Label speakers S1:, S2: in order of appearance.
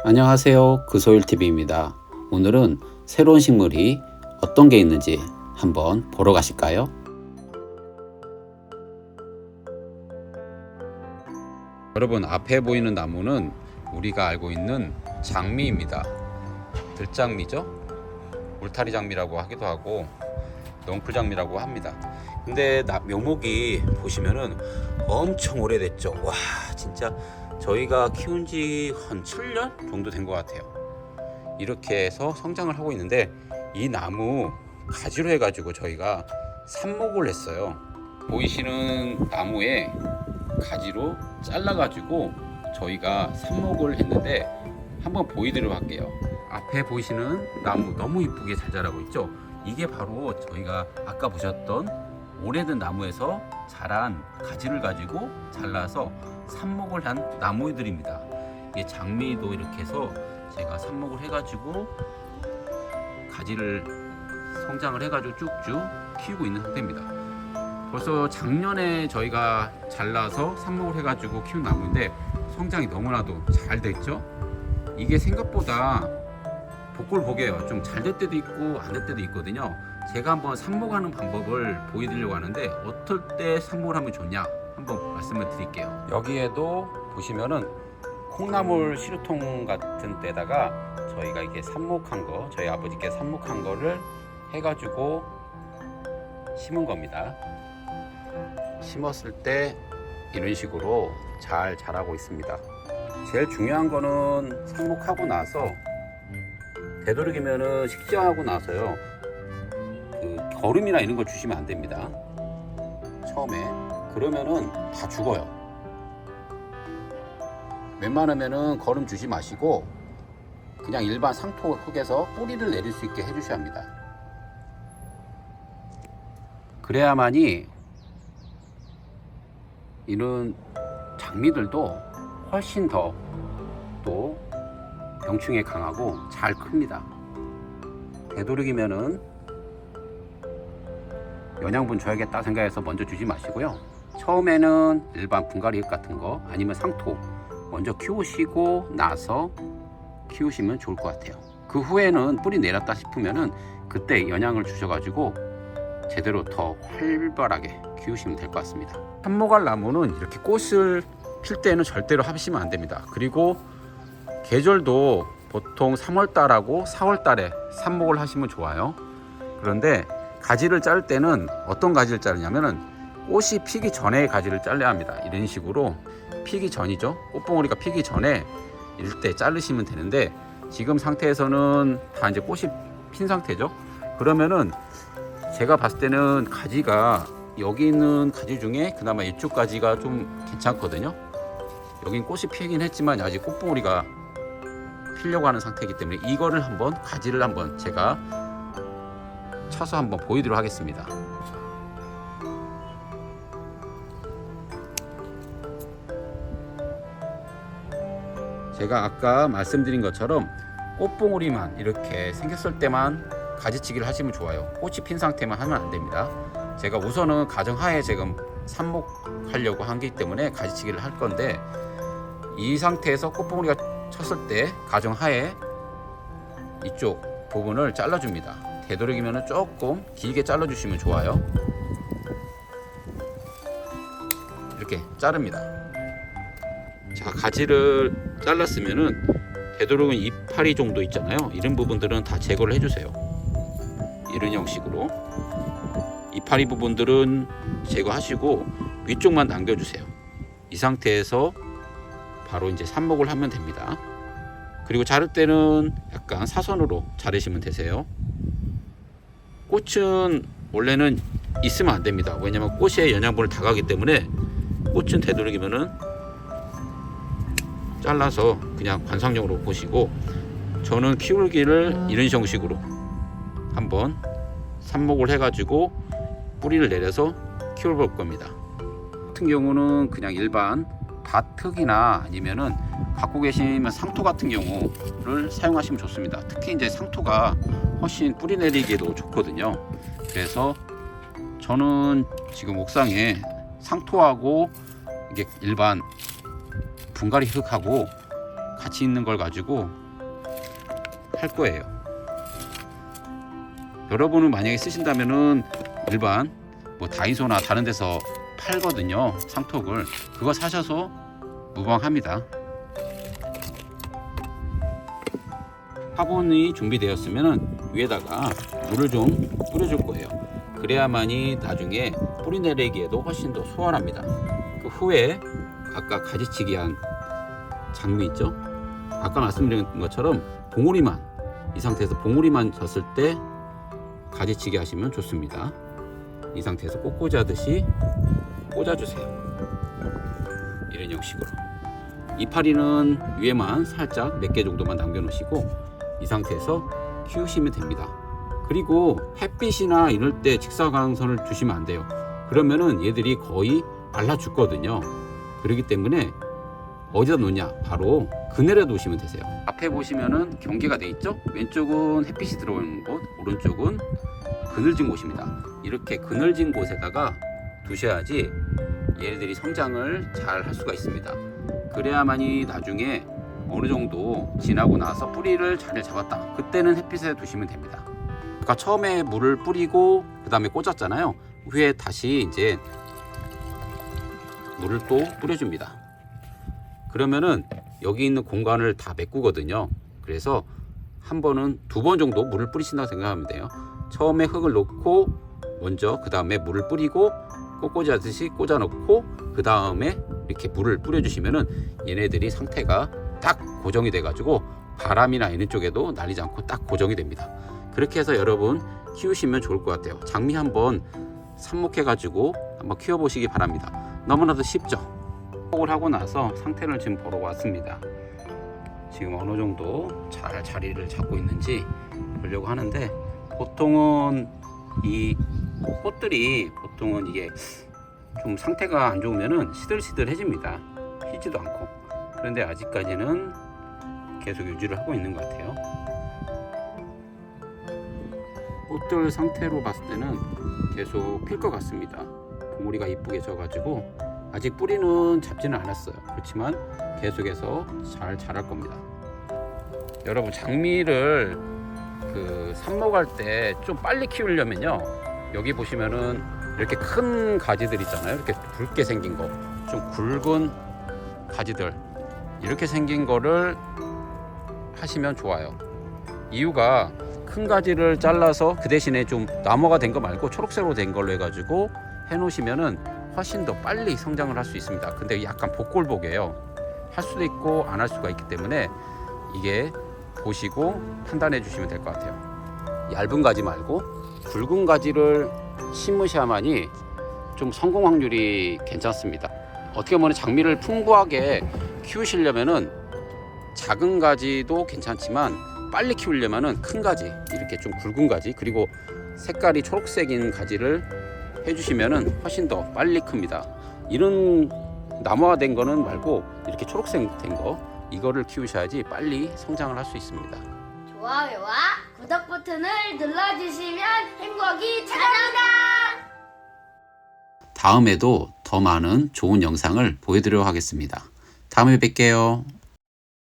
S1: 안녕하세요. 그소일TV입니다. 오늘은 새로운 식물이 어떤 게 있는지 한번 보러 가실까요? 여러분, 앞에 보이는 나무는 우리가 알고 있는 장미입니다. 들장미죠? 울타리 장미라고 하기도 하고 넝쿨 장미라고 합니다. 근데 묘목이 보시면은 엄청 오래됐죠. 와, 진짜 저희가 키운 지 한 7년 정도 된 것 같아요. 이렇게 해서 성장을 하고 있는데 이 나무 가지로 해가지고 저희가 삽목을 했어요. 보이시는 나무에 가지로 잘라가지고 저희가 삽목을 했는데 한번 보이도록 할게요. 앞에 보이시는 나무 너무 이쁘게 잘 자라고 있죠. 이게 바로 저희가 아까 보셨던 오래된 나무에서 자란 가지를 가지고 잘라서 삽목을 한 나무들입니다. 이게 장미도 이렇게 해서 제가 삽목을 해가지고 가지를 성장을 해가지고 쭉쭉 키우고 있는 상태입니다. 벌써 작년에 저희가 잘라서 삽목을 해가지고 키운 나무인데 성장이 너무나도 잘 됐죠. 이게 생각보다 복골복이에요. 좀 잘 될 때도 있고 안 될 때도 있거든요. 제가 한번 삽목하는 방법을 보여드리려고 하는데 어떨 때 삽목을 하면 좋냐 한번 말씀을 드릴게요. 여기에도 보시면은 콩나물 시루통 같은 데다가 저희가 이게 삽목한 거, 저희 아버지께 삽목한 거를 해가지고 심은 겁니다. 심었을 때 이런 식으로 잘 자라고 있습니다. 제일 중요한 거는 삽목하고 나서 되도록이면은 식재하고 나서요, 그 거름이나 이런 걸 주시면 안 됩니다. 처음에 그러면은 다 죽어요. 웬만하면은 거름 주지 마시고 그냥 일반 상토 흙에서 뿌리를 내릴 수 있게 해주셔야 합니다. 그래야만이 이런 장미들도 훨씬 더 또 병충해 강하고 잘 큽니다. 되도록이면은 영양분 줘야겠다 생각해서 먼저 주지 마시고요. 처음에는 일반 분갈이 흙 같은 거 아니면 상토 먼저 키우시고 나서 키우시면 좋을 것 같아요. 그 후에는 뿌리 내렸다 싶으면은 그때 영양을 주셔가지고 제대로 더 활발하게 키우시면 될 것 같습니다. 삽목할 나무는 이렇게 꽃을 필 때는 절대로 하시면 안 됩니다. 그리고 계절도 보통 3월달하고 4월달에 삽목을 하시면 좋아요. 그런데 가지를 자를 때는 어떤 가지를 자르냐면은 꽃이 피기 전에 가지를 잘라야 합니다. 이런 식으로 피기 전이죠. 꽃봉오리가 피기 전에 이럴 때 자르시면 되는데 지금 상태에서는 다 이제 꽃이 핀 상태죠. 그러면은 제가 봤을 때는 가지가 여기 있는 가지 중에 그나마 이쪽 가지가 좀 괜찮거든요. 여긴 꽃이 피긴 했지만 아직 꽃봉오리가 피려고 하는 상태이기 때문에 이거를 한번 가지를 한번 제가 쳐서 한번 보이도록 하겠습니다. 제가 아까 말씀드린 것처럼 꽃봉오리만 이렇게 생겼을 때만 가지치기를 하시면 좋아요. 꽃이 핀 상태만 하면 안 됩니다. 제가 우선은 가정하에 지금 삽목하려고 한기 때문에 가지치기를 할 건데 이 상태에서 꽃봉오리가 쳤을 때 가정하에 이쪽 부분을 잘라줍니다. 되도록이면 조금 길게 잘라주시면 좋아요. 이렇게 자릅니다. 자, 가지를 잘랐으면은 되도록은 이파리 정도 있잖아요. 이런 부분들은 다 제거를 해주세요. 이런 형식으로 이파리 부분들은 제거하시고 위쪽만 남겨주세요. 이 상태에서 바로 이제 삽목을 하면 됩니다. 그리고 자를 때는 약간 사선으로 자르시면 되세요. 꽃은 원래는 있으면 안 됩니다. 왜냐면 꽃에 영양분을 다 가기 때문에 꽃은 되도록이면은 잘라서 그냥 관상용으로 보시고 저는 키우기를 이런 형식으로 한번 삽목을 해가지고 뿌리를 내려서 키워볼 겁니다. 같은 경우는 그냥 일반 밭흙이나 아니면은 갖고 계시면 상토 같은 경우를 사용하시면 좋습니다. 특히 이제 상토가 훨씬 뿌리 내리기에도 좋거든요. 그래서 저는 지금 옥상에 상토하고 이게 일반 분갈이 흙하고 같이 있는 걸 가지고 할 거예요. 여러분은 만약에 쓰신다면은 일반 뭐 다이소나 다른 데서 팔거든요. 상톡을. 그거 사셔서 무방합니다. 화분이 준비되었으면 위에다가 물을 좀 뿌려줄 거예요. 그래야만이 나중에 뿌리 내리기에도 훨씬 더 수월합니다. 그 후에 아까 가지치기 한 장미 있죠? 아까 말씀드린 것처럼 봉우리만, 이 상태에서 봉우리만 졌을 때 가지치기 하시면 좋습니다. 이 상태에서 꽃꽂이 하듯이 꽂아주세요. 이런 형식으로. 이파리는 위에만 살짝 몇 개 정도만 남겨놓으시고 이 상태에서 키우시면 됩니다. 그리고 햇빛이나 이럴 때 직사광선을 주시면 안 돼요. 그러면은 얘들이 거의 말라 죽거든요. 그렇기 때문에 어디다 놓냐? 바로 그늘에 놓으시면 되세요. 앞에 보시면은 경계가 돼 있죠? 왼쪽은 햇빛이 들어오는 곳, 오른쪽은 그늘진 곳입니다. 이렇게 그늘진 곳에다가 두셔야지 얘네들이 성장을 잘 할 수가 있습니다. 그래야만이 나중에 어느 정도 지나고 나서 뿌리를 잘 잡았다. 그때는 햇빛에 두시면 됩니다. 아까 처음에 물을 뿌리고 그 다음에 꽂았잖아요. 후에 다시 이제 물을 또 뿌려줍니다. 그러면은 여기 있는 공간을 다 메꾸거든요. 그래서 한 번은 2번 정도 물을 뿌리신다고 생각하면 돼요. 처음에 흙을 놓고 먼저 그 다음에 물을 뿌리고 꽃꽂이 하듯이 꽂아 놓고 그 다음에 이렇게 물을 뿌려주시면은 얘네들이 상태가 딱 고정이 돼 가지고 바람이나 있는 쪽에도 날리지 않고 딱 고정이 됩니다. 그렇게 해서 여러분 키우시면 좋을 것 같아요. 장미 한번 삽목해 가지고 한번 키워 보시기 바랍니다. 너무나도 쉽죠? 삽목을 하고 나서 상태를 지금 보러 왔습니다. 지금 어느 정도 잘 자리를 잡고 있는지 보려고 하는데, 보통은 이 꽃들이 보통은 이게 좀 상태가 안 좋으면은 시들시들해집니다. 휘지도 않고. 그런데 아직까지는 계속 유지를 하고 있는 것 같아요. 꽃들 상태로 봤을 때는 계속 필 것 같습니다. 봉우리가 이쁘게 져가지고 아직 뿌리는 잡지는 않았어요. 그렇지만 계속해서 잘 자랄 겁니다. 여러분, 장미를 삽목할 때 좀 빨리 키우려면요, 여기 보시면은 이렇게 큰 가지들 있잖아요. 이렇게 굵게 생긴 거, 좀 굵은 가지들, 이렇게 생긴 거를 하시면 좋아요. 이유가 큰 가지를 잘라서 그 대신에 좀 나무가 된 거 말고 초록색으로 된 걸로 해가지고 해놓으시면은 훨씬 더 빨리 성장을 할 수 있습니다. 근데 약간 복골복이에요. 할 수도 있고 안 할 수가 있기 때문에 이게 보시고 판단해 주시면 될 것 같아요. 얇은 가지 말고 굵은 가지를 심으셔야만이 좀 성공 확률이 괜찮습니다. 어떻게 보면 장미를 풍부하게 키우시려면은 작은 가지도 괜찮지만 빨리 키우려면은 큰 가지, 이렇게 좀 굵은 가지, 그리고 색깔이 초록색인 가지를 해주시면은 훨씬 더 빨리 큽니다. 이런 나무화된 거는 말고 이렇게 초록색 된 거, 이거를 키우셔야지 빨리 성장을 할 수 있습니다.
S2: 좋아요와 구독 버튼을 눌러주시면 행복이 찾아온다.
S1: 다음에도 더 많은 좋은 영상을 보여드리도록 하겠습니다. 다음에 뵐게요.